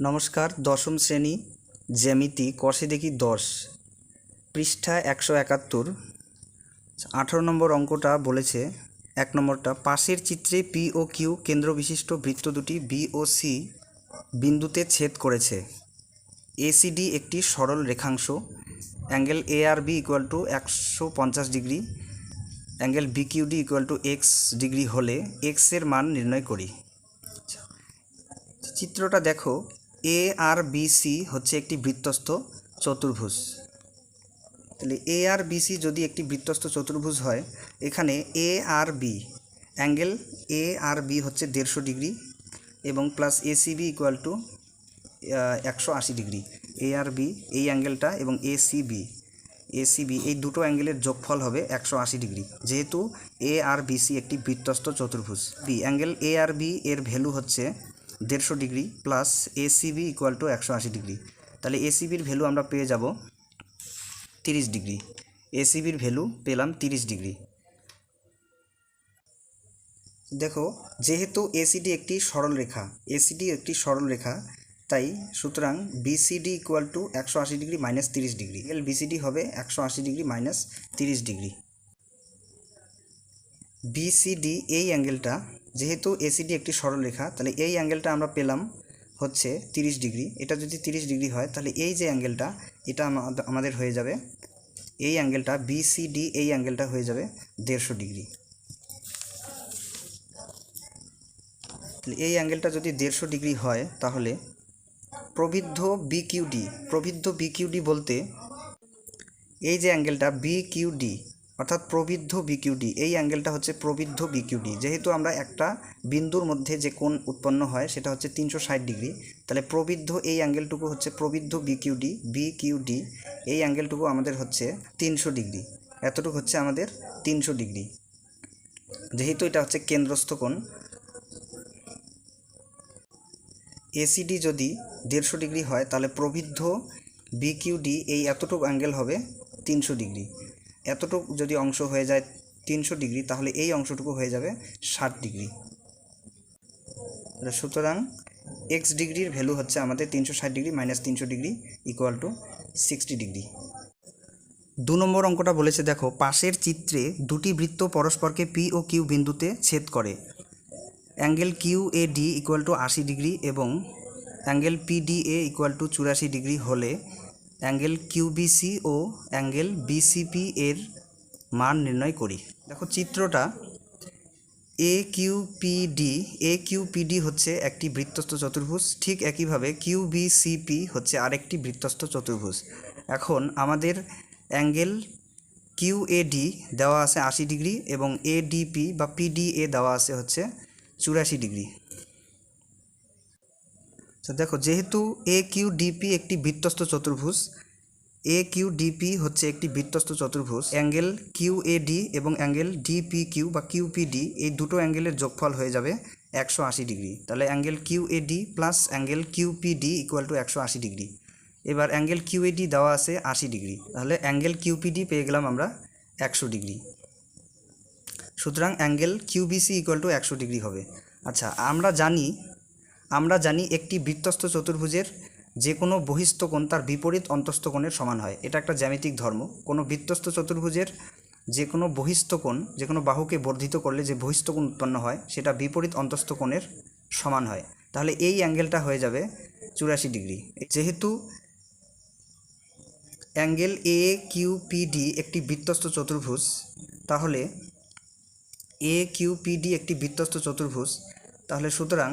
নমস্কার, দশম শ্রেণী জ্যামিতি কষে দেখি 10 পৃষ্ঠা 171 18 নম্বর অঙ্কটা বলেছে। 1 নম্বরটা, পাশের চিত্রে পি ও কিউ কেন্দ্র বিশিষ্ট বৃত্ত দুটি বি ও সি বিন্দুতে ছেদ করেছে। এসিডি একটি সরল রেখাংশ। Angle A R B equal to 150 degree, angle B Q D equal to X degree হলে এক্সের মান নির্ণয় করি। চিত্রটা দেখো, এ আর বি সি হচ্ছে একটি বৃত্তস্থ চতুর্ভুজ। তাহলে এ আর বি সি যদি একটি বৃত্তস্থ চতুর্ভুজ হয়, এখানে A R B angle A R B হচ্ছে 150 ডিগ্রি এবং plus ACB equal to 180 degree. A R B এই অ্যাঙ্গেলটা এবং এসিবি এই দুটো অ্যাঙ্গেলের যোগফল হবে 180 ডিগ্রি, যেহেতু এ আর বি সি একটি বৃত্তস্থ চতুর্ভুজ। B angle A R B এর ভ্যালু হচ্ছে 150 degree plus ACB equal to 180 degree. তাহলে এসিবির ভ্যালু আমরা পেয়ে যাব 30 ডিগ্রি। এসিবির ভ্যালু পেলাম 30 ডিগ্রি। দেখো, যেহেতু এসিডি একটি সরল রেখা, তাই সুতরাং BCD equal to 180 degree minus 30 degree. BCD হবে 180 ডিগ্রি মাইনাস 30 ডিগ্রি। বিসিডি এই অ্যাঙ্গেলটা, যেহেতু এসিডি একটি সরলরেখা, তাহলে এই অ্যাঙ্গেলটা আমরা পেলাম হচ্ছে 30 ডিগ্রি। এটা যদি 30 ডিগ্রি হয়, তাহলে এই যে অ্যাঙ্গেলটা, এটা আমাদের হয়ে যাবে, এই অ্যাঙ্গেলটা বিসিডি এই অ্যাঙ্গেলটা হয়ে যাবে 150 ডিগ্রি। তাহলে এই অ্যাঙ্গেলটা যদি 150 ডিগ্রি হয়, তাহলে প্রবৃদ্ধ বিকিউডি বলতে এই যে অ্যাঙ্গেলটা বিকিউডি, অর্থাৎ প্রবৃদ্ধ বিকিউডি, এই অ্যাঙ্গেলটা হচ্ছে প্রবৃদ্ধ বিকিউডি। যেহেতু আমরা একটা বিন্দুর মধ্যে যে কোণ উৎপন্ন হয় সেটা হচ্ছে 360 ডিগ্রি, তাহলে প্রবৃদ্ধ এই অ্যাঙ্গেলটুকু হচ্ছে প্রবৃদ্ধ বিকিউডি এই অ্যাঙ্গেলটুকু আমাদের হচ্ছে 300 ডিগ্রি। এতটুকু হচ্ছে আমাদের 300 ডিগ্রি, যেহেতু এটা হচ্ছে কেন্দ্রস্থ কোণ। এসিডি যদি 150 ডিগ্রি হয়, তাহলে প্রবৃদ্ধ বিকিউডি এই এতটুকু অ্যাঙ্গেল হবে 300 ডিগ্রি। এতটুকু যদি অংশ হয়ে যায় 300 ডিগ্রি, তাহলে এই অংশটুকু হয়ে যাবে 60 ডিগ্রি। সুতরাং এক্স ডিগ্রির ভ্যালু হচ্ছে আমাদের 360 degree minus 300 degree equal two 60 degree. 2 নম্বর অঙ্কটা বলেছে, দেখো, পাশের চিত্রে দুটি বৃত্ত পরস্পরকে পি ও কিউ বিন্দুতে ছেদ করে। Angle Q A D equal to 80 degree এবং angle P D A equal to 84 degree হলে অ্যাঙ্গেল কিউবিসি ও অ্যাঙ্গেল বিসিপি এর মান নির্ণয় করি। দেখো চিত্রটা, এ কিউপিডি হচ্ছে একটি বৃত্তস্থ চতুর্ভুজ, ঠিক একইভাবে কিউবিসিপি হচ্ছে আরেকটি বৃত্তস্থ চতুর্ভুজ। এখন আমাদের অ্যাঙ্গেল কিউএডি দেওয়া আছে 80 ডিগ্রি এবং এডিপি বা পিডিএ দেওয়া আছে হচ্ছে 84 ডিগ্রি। দেখো, যেহেতু এ কিউডিপি একটি বৃত্তস্থ চতুর্ভুজ, অ্যাঙ্গেল কিউএডি এবং অ্যাঙ্গেল ডিপিকিউ বা কিউপিডি এই দুটো অ্যাঙ্গেলের যোগফল হয়ে যাবে 180 ডিগ্রি। তাহলে angle QAD plus angle QPD equal to 180 degree. এবার অ্যাঙ্গেল কিউএডি দেওয়া আছে 80 ডিগ্রি, তাহলে অ্যাঙ্গেল কিউপিডি পেয়ে গেলাম আমরা 100 ডিগ্রি। সুতরাং অ্যাঙ্গেল কিউবিসি ইকুয়াল টু 100 ডিগ্রি হবে। আচ্ছা, আমরা জানি একটি বৃত্তস্থ চতুর্ভুজের যে কোনো বহিস্থ কোণ তার বিপরীত অন্তস্থ কোণের সমান হয়। এটা একটা জ্যামিতিক ধর্ম। কোনো বৃত্তস্থ চতুর্ভুজের যে কোনো বহিস্থ কোণ, যে কোনো বাহুকে বর্ধিত করলে যে বহিস্থ কোণ উৎপন্ন হয় সেটা বিপরীত অন্তস্থ কোণের সমান হয়। তাহলে এই অ্যাঙ্গেলটা হয়ে যাবে 84 ডিগ্রি। যেহেতু অ্যাঙ্গেল এ কিউপিডি একটি বৃত্তস্থ চতুর্ভুজ, তাহলে তাহলে সুতরাং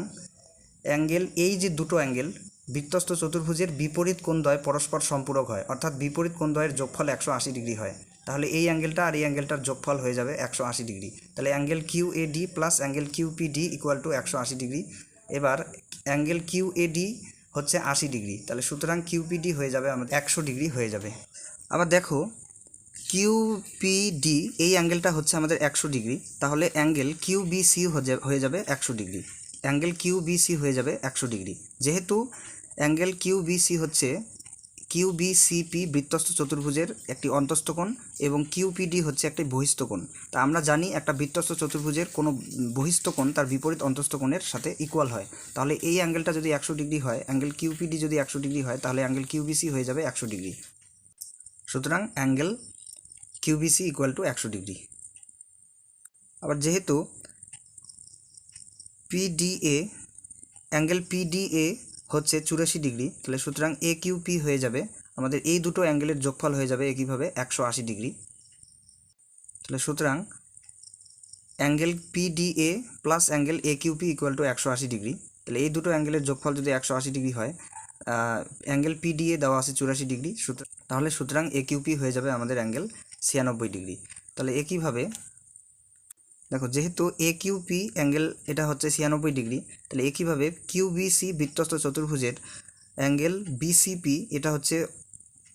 অ্যাঙ্গেল, এই যে দুটো অ্যাঙ্গেল বৃত্তস্থ চতুর্ভুজের বিপরীত কোণদ্বয় পরস্পর সম্পূরক হয়, অর্থাৎ বিপরীত কোণদ্বয়ের যোগফল 180 ডিগ্রি হয়। তাহলে এই অ্যাঙ্গেলটা আর এই অ্যাঙ্গেলটার যোগফল হয়ে যাবে 180 ডিগ্রি। তাহলে angle QAD plus angle QPD equal to 180 degree. এবার অ্যাঙ্গেল কিউএডি হচ্ছে 80 ডিগ্রি, তাহলে সুতরাং কিউপিডি হয়ে যাবে আমাদের 100 ডিগ্রি হয়ে যাবে। আবার দেখো, কিউপিডি এই অ্যাঙ্গেলটা হচ্ছে আমাদের 100 ডিগ্রি, তাহলে অ্যাঙ্গেল কিউবিসি হয়ে যাবে 100 ডিগ্রি। অ্যাঙ্গেল কিউবিসি হয়ে যাবে 100 ডিগ্রি। যেহেতু অ্যাঙ্গেল কিউবিসি হচ্ছে কিউবিসিপি বৃত্তস্থ চতুর্ভুজের একটি অন্তস্থ কোণ এবং কিউপিডি হচ্ছে একটি বহিস্থ কোণ। তা আমরা জানি একটা বৃত্তস্থ চতুর্ভুজের কোনো বহিস্থ কোণ তার বিপরীত অন্তস্থ কোণের সাথে ইকুয়াল হয়। তাহলে এই অ্যাঙ্গেলটা যদি 100 ডিগ্রি হয়, অ্যাঙ্গেল কিউপিডি যদি 100 ডিগ্রি হয়, তাহলে অ্যাঙ্গেল কিউবিসি হয়ে যাবে 100 ডিগ্রি। সুতরাং অ্যাঙ্গেল কিউবিসি ইকুয়াল টু 100 ডিগ্রি। আবার যেহেতু পিডিএ অ্যাঙ্গেল পিডিএ হচ্ছে 84 ডিগ্রি, তাহলে সুতরাং এ কিউপি হয়ে যাবে আমাদের এই দুটো অ্যাঙ্গেলের যোগফল হয়ে যাবে একইভাবে 180 ডিগ্রি। তাহলে সুতরাং angle PDA plus angle A QP equal to 180 degree. তাহলে এই দুটো অ্যাঙ্গেলের যোগফল যদি 180 ডিগ্রি হয়, অ্যাঙ্গেল পিডিএ দেওয়া আছে 84 ডিগ্রি, তাহলে সুতরাং এ কিউপি হয়ে যাবে আমাদের অ্যাঙ্গেল 96 ডিগ্রি। তাহলে একইভাবে দেখো, যেহেতু এ কিউপি অ্যাঙ্গেল এটা হচ্ছে 96 ডিগ্রি, তাহলে একইভাবে কিউবিসি বৃত্তস্থ চতুর্ভুজের অ্যাঙ্গেল বিসিপি এটা হচ্ছে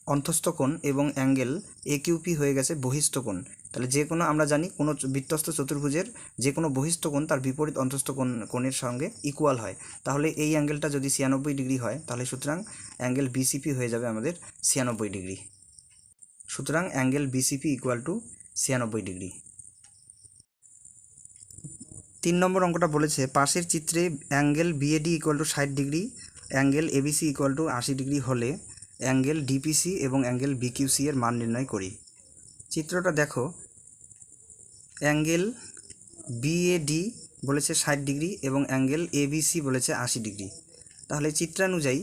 অন্তস্থ কোণ এবং অ্যাঙ্গেল এ কিউপি হয়ে গেছে বহিস্থ কোণ। তাহলে যে কোনো আমরা জানি কোনো বৃত্তস্থ চতুর্ভুজের যে কোনো বহিস্থ কোণ তার বিপরীত অন্তস্থ কোণের সঙ্গে ইকুয়াল হয়। তাহলে এই অ্যাঙ্গেলটা যদি 96 ডিগ্রি হয়, তাহলে সুতরাং অ্যাঙ্গেল বিসিপি হয়ে যাবে আমাদের 96 ডিগ্রি। সুতরাং angle BCP equal to 96 degree. 3 নম্বর অঙ্কটা বলেছে পাশের চিত্রে angle BAD equal to 60 degree, angle ABC equal to 80 degree হলে অ্যাঙ্গেল ডিপিসি এবং অ্যাঙ্গেল বিকিউসি এর মান নির্ণয় করি। চিত্রটা দেখো, অ্যাঙ্গেল বিএডি বলেছে 60 ডিগ্রি এবং অ্যাঙ্গেল এবিসি বলেছে 80 ডিগ্রি। তাহলে চিত্রানুযায়ী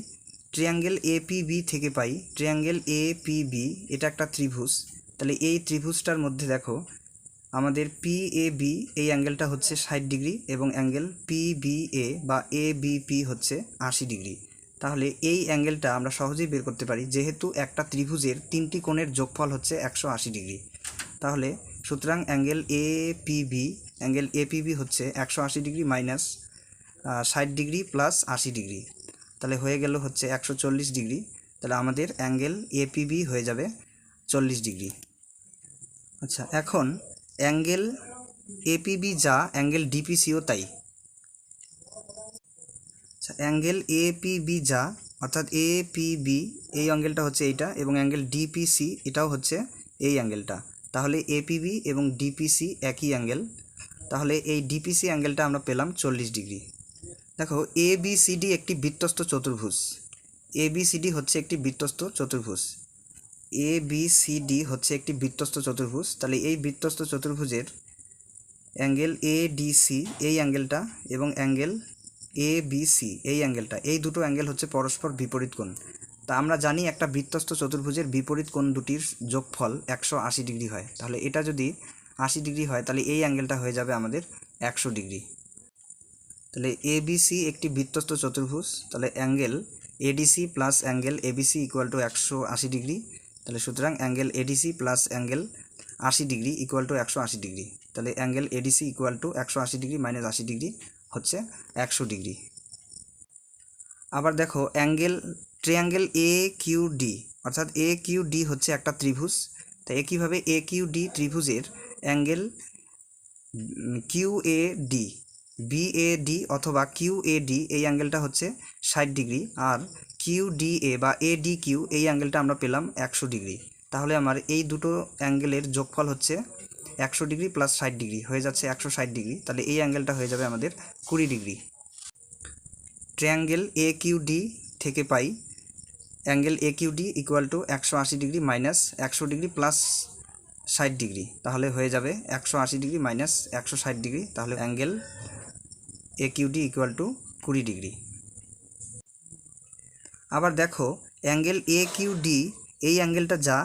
ট্রায়াঙ্গেল এপিবি থেকে পাই ট্রায়াঙ্গেল এপিবি এটা একটা ত্রিভুজ। তাহলে এই ত্রিভুজটার মধ্যে দেখো আমাদের পিএবি এই অ্যাঙ্গেলটা হচ্ছে 60 ডিগ্রি এবং অ্যাঙ্গেল পিবিএ বা এবিপি হচ্ছে 80 ডিগ্রি। তাহলে এই অ্যাঙ্গেলটা আমরা সহজেই বের করতে পারি, যেহেতু একটা ত্রিভুজের 3টি কোণের যোগফল হচ্ছে 180 ডিগ্রি। তাহলে সুতরাং অ্যাঙ্গেল এপিবি হচ্ছে 180 degree minus 60 degree plus 80 degree, তাহলে হয়ে গেল হচ্ছে 140 ডিগ্রি। তাহলে আমাদের অ্যাঙ্গেল এপিবি হয়ে যাবে 40 ডিগ্রি। আচ্ছা, এখন অ্যাঙ্গেল এপিবি যা অ্যাঙ্গেল ডিপিসিও তাই। আচ্ছা, অ্যাঙ্গেল এপিবি যা অর্থাৎ এপিবি এই অ্যাঙ্গেলটা হচ্ছে এইটা এবং অ্যাঙ্গেল ডিপিসি এটাও হচ্ছে এই অ্যাঙ্গেলটা। তাহলে এপিবি এবং ডিপিসি একই অ্যাঙ্গেল। তাহলে এই ডিপিসি অ্যাঙ্গেলটা আমরা পেলাম 40 ডিগ্রি। দেখো, এবিসিডি একটি বৃত্তস্থ চতুর্ভুজ। এবিসিডি হচ্ছে একটি বৃত্তস্থ চতুর্ভুজ। এবিসিডি হচ্ছে একটি বৃত্তস্থ চতুর্ভুজ। তাহলে এই বৃত্তস্থ চতুর্ভুজের অ্যাঙ্গেল এডিসি এই অ্যাঙ্গেলটা এবং অ্যাঙ্গেল এবিসি এই অ্যাঙ্গেলটা, এই দুটো অ্যাঙ্গেল হচ্ছে পরস্পর বিপরীত কোণ। তা আমরা জানি একটা বৃত্তস্থ চতুর্ভুজের বিপরীত কোণ দুটির যোগফল 180 ডিগ্রি হয়। তাহলে এটা যদি 80 ডিগ্রি হয়, তাহলে এই অ্যাঙ্গেলটা হয়ে যাবে আমাদের 100 ডিগ্রি। তাহলে এবিসি একটি বৃত্তস্থ চতুর্ভুজ। তাহলে angle ADC plus angle ABC equal to 180 degree. তাহলে সুতরাং angle ADC plus angle 80 degree equal to 180 degree. তাহলে angle ADC equal to 180 degree minus 80 degree হচ্ছে 100 ডিগ্রি। আবার দেখো, ট্রায়াঙ্গেল এ কিউডি অর্থাৎ এ কিউডি হচ্ছে একটা ত্রিভুজ। তাই একইভাবে এ কিউডি ত্রিভুজের অ্যাঙ্গেল কিউএডি বিএডি অথবা কিউএডি এই অ্যাঙ্গেলটা হচ্ছে 60 ডিগ্রি আর কিউডিএ বা এডি কিউ এই অ্যাঙ্গেলটা আমরা পেলাম 100 ডিগ্রি। তাহলে আমার এই দুটো অ্যাঙ্গেলের যোগফল হচ্ছে 100 ডিগ্রি প্লাস 60 ডিগ্রি হয়ে যাচ্ছে 160 ডিগ্রি। তাহলে এই অ্যাঙ্গেলটা হয়ে যাবে আমাদের 20 ডিগ্রি। ট্রায়াঙ্গেল এ কিউডি থেকে পাই angle A QD equal to 180 degree minus 100 degree plus 60 degree. তাহলে হয়ে যাবে 180 ডিগ্রি মাইনাস 160 ডিগ্রি। তাহলে angle A QD equal to 20 degree. আবার দেখো, অ্যাঙ্গেল এ কিউডি এই অ্যাঙ্গেলটা যা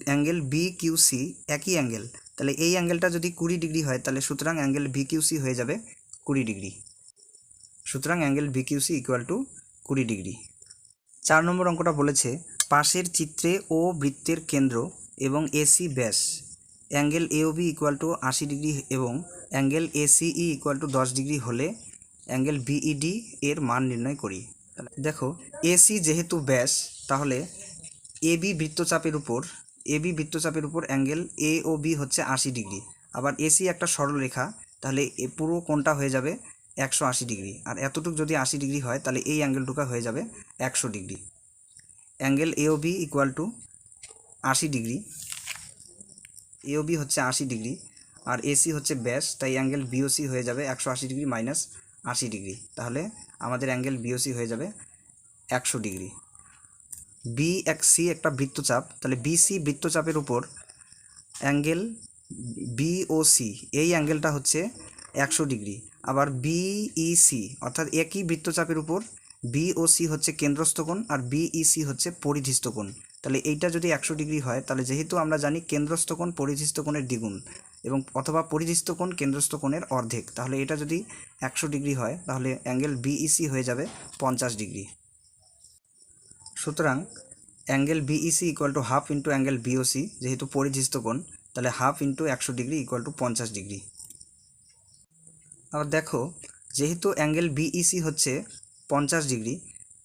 অ্যাঙ্গেল বি কিউসি একই অ্যাঙ্গেল। তাহলে এই অ্যাঙ্গেলটা যদি 20 ডিগ্রি হয়, তাহলে সুতরাং অ্যাঙ্গেল বি কিউসি হয়ে যাবে 20 ডিগ্রি। সুতরাং angle B QC equal to 20 degree. 4 number অঙ্কটা বলেছে পাশের চিত্রে ও বৃত্তের কেন্দ্র এবং এসি ব্যাস angle AOB equal to 80 degree এবং angle ACE equal to 10 degree হলে অ্যাঙ্গেল বিইডি এর মান নির্ণয় করি। দেখো, এসি যেহেতু ব্যাস, তাহলে এবি বৃত্তচাপের উপর অ্যাঙ্গেল এওবি হচ্ছে 80 ডিগ্রি। আবার এসি একটা সরলরেখা, তাহলে পুরো কোণটা হয়ে যাবে 180 ডিগ্রি। আর এতটুকু যদি 80 ডিগ্রি হয়, তাহলে এই অ্যাঙ্গেলটুকু হয়ে যাবে 100 degree. Angle AOB equal to 80 degree, AOB হচ্ছে 80 ডিগ্রি আর এসি হচ্ছে ব্যাস, তাই অ্যাঙ্গেল বিওসি হয়ে যাবে 180 ডিগ্রি মাইনাস 80 ডিগ্রি, তাহলে আমাদের অ্যাঙ্গেল বিওসি হয়ে যাবে 100 ডিগ্রি। সি একটা বৃত্তচাপ, তাহলে বিসি বৃত্তচাপের উপর অ্যাঙ্গেল বিওসি এই অ্যাঙ্গেলটা হচ্ছে 100 ডিগ্রি। আবার বিইসি অর্থাৎ একই বৃত্তচাপের উপর বিওসি হচ্ছে কেন্দ্রস্থ কোণ আর বিইসি হচ্ছে পরিধিস্থ কোণ। তাহলে এইটা যদি 100 ডিগ্রি হয়, তাহলে যেহেতু আমরা জানি কেন্দ্রস্থ কোণ পরিধিস্থ কোণের দ্বিগুণ এবং অথবা পরিধিস্থ কোণ কেন্দ্রস্থ কোণের অর্ধেক, তাহলে এটা যদি 100 ডিগ্রি হয় তাহলে অ্যাঙ্গেল বিইসি হয়ে যাবে 50 ডিগ্রি। সুতরাং angle BEC equal to half into angle BOC, যেহেতু পরিধিস্থ কোণ তাহলে half into 100 degree equal to 50 degree. আবার দেখো, যেহেতু অ্যাঙ্গেল বিইসি হচ্ছে 50 ডিগ্রি,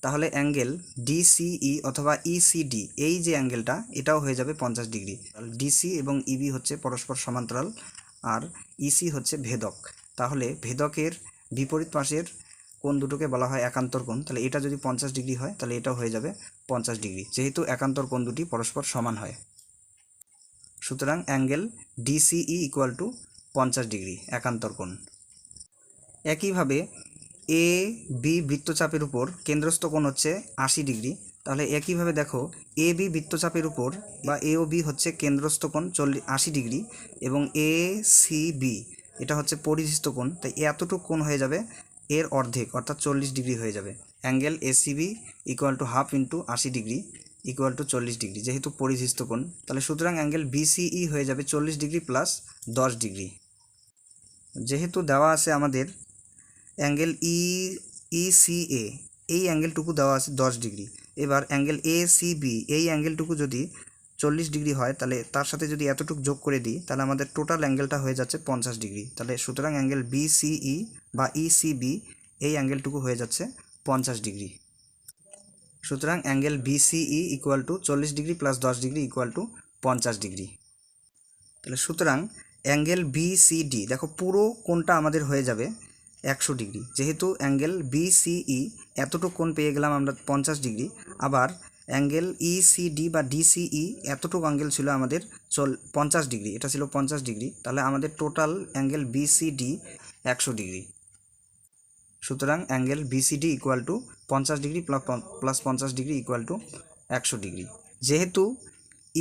তাহলে অ্যাঙ্গেল ডিসিই অথবা ইসিডি এই যে অ্যাঙ্গেলটা এটাও হয়ে যাবে 50 ডিগ্রি। ডিসি এবং ইবি হচ্ছে পরস্পর সমান্তরাল আর ইসি হচ্ছে ভেদক, তাহলে ভেদকের বিপরীত পাশের কোণ দুটোকে বলা হয় একান্তর কোণ। তাহলে এটা যদি 50 ডিগ্রি হয় তাহলে এটাও হয়ে যাবে 50 ডিগ্রি, যেহেতু একান্তর কোণ দুটি পরস্পর সমান হয়। সুতরাং angle DCE equal to 50 degree একান্তর কোণ। একইভাবে এ বি বৃত্তচাপের উপর কেন্দ্রস্থ কোণ হচ্ছে 80 ডিগ্রি, তাহলে একইভাবে দেখো এ বি বৃত্তচাপের উপর বা এ ও বি হচ্ছে কেন্দ্রস্থ কোণ 80 ডিগ্রি এবং এ সি বি এটা হচ্ছে পরিধিস্থ কোণ, তাই এতটুকু কোণ হয়ে যাবে এর অর্ধেক অর্থাৎ 40 ডিগ্রি হয়ে যাবে। Angle ACB equal to half into 80 degree equal two 40 degree, যেহেতু পরিধিস্থ কোণ, তাহলে সুতরাং অ্যাঙ্গেল বিসিই হয়ে যাবে 40 ডিগ্রি প্লাস 10 ডিগ্রি। যেহেতু দেওয়া আছে আমাদের অ্যাঙ্গেল ইসিএ এই অ্যাঙ্গেলটুকু দেওয়া আছে 10 ডিগ্রি, এবার অ্যাঙ্গেল এসিবি এই অ্যাঙ্গেলটুকু যদি 40 ডিগ্রি হয় তাহলে তার সাথে যদি এতটুকু যোগ করে দিই তাহলে আমাদের টোটাল অ্যাঙ্গেলটা হয়ে যাচ্ছে 50 ডিগ্রি। তাহলে সুতরাং অ্যাঙ্গেল বিসিই বা ইসিবি এই অ্যাঙ্গেলটুকু হয়ে যাচ্ছে 50 ডিগ্রি। সুতরাং angle BCE equal to 40 degree plus 10 degree equal to 50 degree. তাহলে সুতরাং অ্যাঙ্গেল বিসিডি দেখো পুরো কোণটা আমাদের হয়ে যাবে 100 ডিগ্রি, যেহেতু অ্যাঙ্গেল বিসিই এতটুকু কোণ পেয়ে গেলাম আমরা 50 ডিগ্রি, আবার অ্যাঙ্গেল ইসিডি বা ডিসিই এতটুকু অ্যাঙ্গেল ছিল আমাদের 50 ডিগ্রি, এটা ছিল 50 ডিগ্রি, তাহলে আমাদের টোটাল অ্যাঙ্গেল বিসিডি 100 ডিগ্রি। সুতরাং angle BCD equal to 50 degree plus 50 degree equal two 100 degree. যেহেতু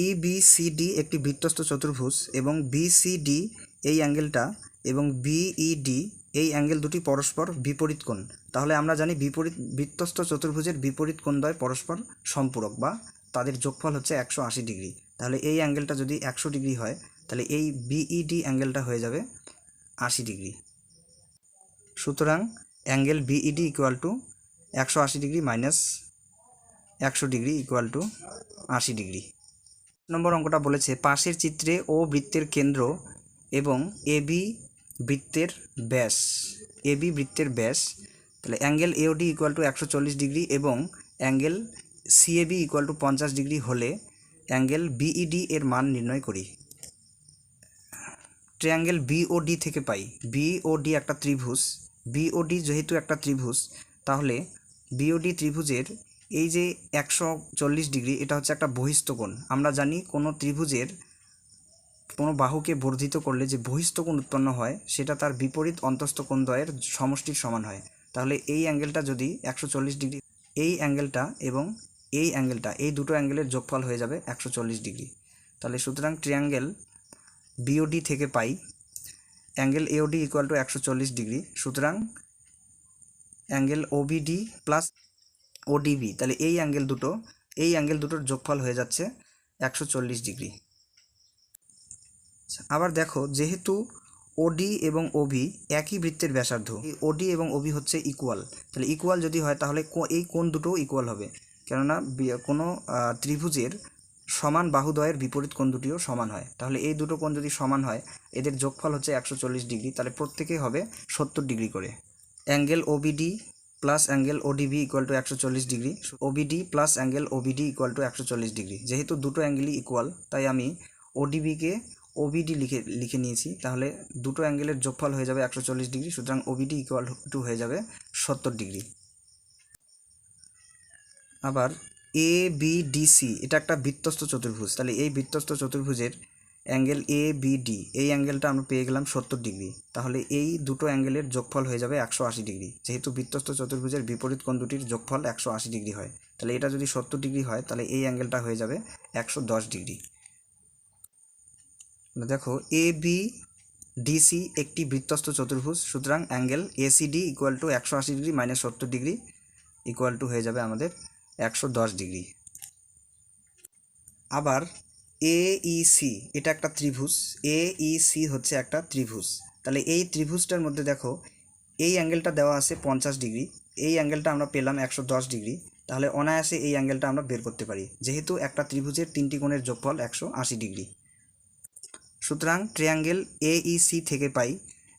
ইবিসিডি একটি বৃত্তস্থ চতুর্ভুজ এবং বিসিডি এই অ্যাঙ্গেলটা এবং বিইডি এই অ্যাঙ্গেল দুটি পরস্পর বিপরীত কোণ, তাহলে আমরা জানি বিপরীত বৃত্তস্থ চতুর্ভুজের বিপরীত কোণদ্বয় পরস্পর সম্পূরক বা তাদের যোগফল হচ্ছে 180 ডিগ্রি। তাহলে এই অ্যাঙ্গেলটা যদি 100 ডিগ্রি হয় তাহলে এই বিইডি অ্যাঙ্গেলটা হয়ে যাবে 80 ডিগ্রি। সুতরাং angle BED equal to 180 degree minus 100 degree equal to 80 degree. Number অঙ্কটা বলেছে পাশের চিত্রে ও বৃত্তের কেন্দ্র এবং এবি বৃত্তের ব্যাস, এবি বৃত্তের ব্যাস, তাহলে angle AOD equal to 140 degree এবং angle CAB equal to 50 degree হলে অ্যাঙ্গেল বিইডি এর মান নির্ণয় করি। ট্রায়াঙ্গেল বিওডি থেকে পাই, বিওডি একটা ত্রিভুজ, বিওডি যেহেতু একটা ত্রিভুজ তাহলে বিওডি ত্রিভুজের এই যে 140 ডিগ্রি এটা হচ্ছে একটা বহিস্থ কোণ। আমরা জানি কোনো ত্রিভুজের কোনো বাহুকে বর্ধিত করলে যে বহিস্থ কোণ উৎপন্ন হয় সেটা তার বিপরীত অন্তস্থ কোণদ্বয়ের সমষ্টির সমান হয়। তাহলে এই অ্যাঙ্গেলটা যদি 140 ডিগ্রি, এই অ্যাঙ্গেলটা এবং এই অ্যাঙ্গেলটা এই দুটো অ্যাঙ্গেলের যোগফল হয়ে যাবে 140 ডিগ্রি। তাহলে সুতরাং ট্রায়াঙ্গেল বিওডি থেকে পাই angle AOD equal to 140 degree, সুতরাং অ্যাঙ্গেল ওবিডি প্লাস ওডিবি, তাহলে এই অ্যাঙ্গেল দুটোর যোগফল হয়ে যাচ্ছে 140 ডিগ্রি। আবার দেখো যেহেতু ওডি এবং ওবি একই বৃত্তের ব্যাসার্ধ, এই ওডি এবং ওবি হচ্ছে ইকুয়াল, তাহলে ইকুয়াল যদি হয় তাহলে এই কোণ দুটোও ইকুয়াল হবে, কেননা কোনো ত্রিভুজের সমান বাহুদ্বয়ের বিপরীত কোণ দুটিও সমান হয়। তাহলে এই দুটো কোণ যদি সমান হয় এদের যোগফল হচ্ছে 140 ডিগ্রি, তাহলে প্রত্যেকেই হবে 70 ডিগ্রি করে। Angle OBD plus angle ODB equal to 140 degree, OBD plus angle OBD equal to 140 degree. যেহেতু দুটো অ্যাঙ্গেলই ইকুয়াল তাই আমি ওডিবিকে ওবিডি লিখে নিয়েছি, তাহলে দুটো অ্যাঙ্গেলের যোগফল হয়ে যাবে 140 ডিগ্রি, সুতরাং ওবিডি ইকুয়াল টু হয়ে যাবে 70 ডিগ্রি। আবার এ বি ডি সি এটা একটা বৃত্তস্থ চতুর্ভুজ, তাহলে এই বৃত্তস্থ চতুর্ভুজের অ্যাঙ্গেল এ বি ডি এই অ্যাঙ্গেলটা আমরা পেয়ে গেলাম 70 ডিগ্রি। তাহলে এই দুটো অ্যাঙ্গেলের যোগফল হয়ে যাবে 180 ডিগ্রি। যেহেতু বৃত্তস্থ চতুর্ভুজের বিপরীত কোণ দুটির যোগফল 180 ডিগ্রি হয়, তাহলে এটা যদি 70 ডিগ্রি হয় তাহলে এই অ্যাঙ্গেলটা হয়ে যাবে 110 ডিগ্রি। দেখো এ বি ডিসি একটি বৃত্তস্থ চতুর্ভুজ, সুতরাং angle ACD equal to 180 degree minus 70 degree equal to হয়ে যাবে আমাদের 110 ডিগ্রি। আবার এইসি এটা একটা ত্রিভুজ, এইসি হচ্ছে একটা ত্রিভুজ। তাহলে এই ত্রিভুজটার মধ্যে দেখো এই অ্যাঙ্গেলটা দেওয়া আছে 50 ডিগ্রি, এই অ্যাঙ্গেলটা আমরা পেলাম 110 ডিগ্রি। তাহলে অনায়াসে এই অ্যাঙ্গেলটা আমরা বের করতে পারি, যেহেতু একটা ত্রিভুজের তিনটি কোণের যোগফল 180 ডিগ্রি। সুতরাং ট্রায়াঙ্গেল এইসি থেকে পাই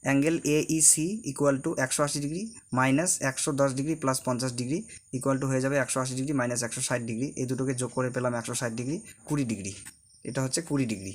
angle AEC equal to 180 degree minus 110 degree plus 50 degree equal to হয়ে যাবে 180 ডিগ্রি মাইনাস 160 ডিগ্রি। এই দুটোকে যোগ করে পেলাম 160 ডিগ্রি, 20 ডিগ্রি। এটা হচ্ছে 20 ডিগ্রি।